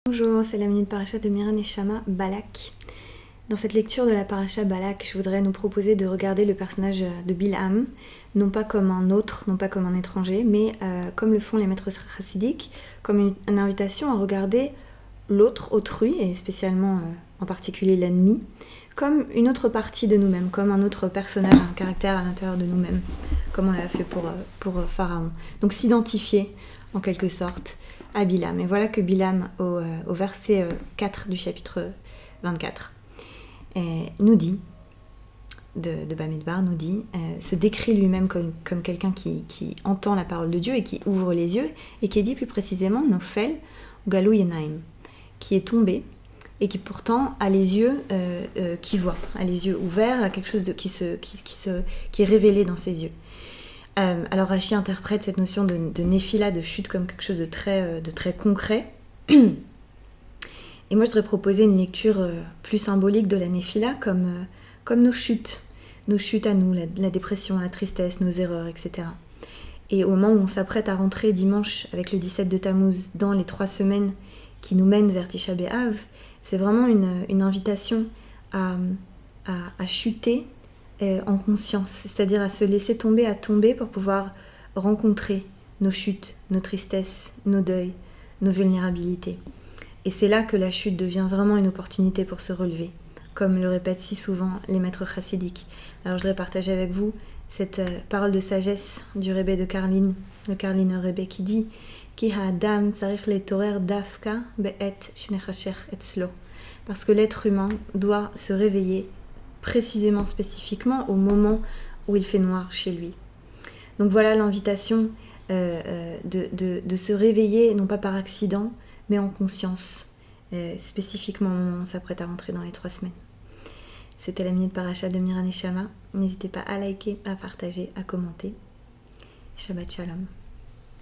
Bonjour, c'est la minute paracha de Mira Neshama, Balak. Dans cette lecture de la paracha Balak, je voudrais nous proposer de regarder le personnage de Bilham, non pas comme un autre, non pas comme un étranger, mais comme le font les maîtres chassidiques, comme une invitation à regarder l'autre, autrui, et spécialement en particulier l'ennemi, comme une autre partie de nous-mêmes, comme un autre personnage, un caractère à l'intérieur de nous-mêmes, comme on l'a fait pour Pharaon. Donc s'identifier, en quelque sorte, à Bilham. Et voilà que Bilham, au verset 4 du chapitre 24, nous dit, de Bamidbar, nous dit, se décrit lui-même comme quelqu'un qui entend la parole de Dieu et qui ouvre les yeux, et qui est dit plus précisément Nofel Galou Yenaim, qui est tombé et qui pourtant a les yeux qui voient, a les yeux ouverts, a quelque chose qui est révélé dans ses yeux. Alors Rashi interprète cette notion de néphila, de chute, comme quelque chose de très concret. Et moi je voudrais proposer une lecture plus symbolique de la néphila comme nos chutes à nous, la dépression, la tristesse, nos erreurs, etc. Et au moment où on s'apprête à rentrer dimanche avec le 17 de Tammuz dans les 3 semaines qui nous mènent vers Tisha B'Av, c'est vraiment une invitation à chuter en conscience, c'est-à-dire à se laisser tomber, à tomber pour pouvoir rencontrer nos chutes, nos tristesses, nos deuils, nos vulnérabilités. Et c'est là que la chute devient vraiment une opportunité pour se relever, comme le répètent si souvent les maîtres chassidiques. Alors je voudrais partager avec vous cette parole de sagesse du Rebbe de Karlin, le Karliner Rebbe, qui dit Ki ha'adam tzarich letorer dafka be'et shnechasher etzlo, parce que l'être humain doit se réveiller précisément, spécifiquement, au moment où il fait noir chez lui. Donc voilà l'invitation de se réveiller, non pas par accident, mais en conscience, spécifiquement au moment où on s'apprête à rentrer dans les 3 semaines. C'était la minute paracha de Mira Neshama. N'hésitez pas à liker, à partager, à commenter. Shabbat Shalom.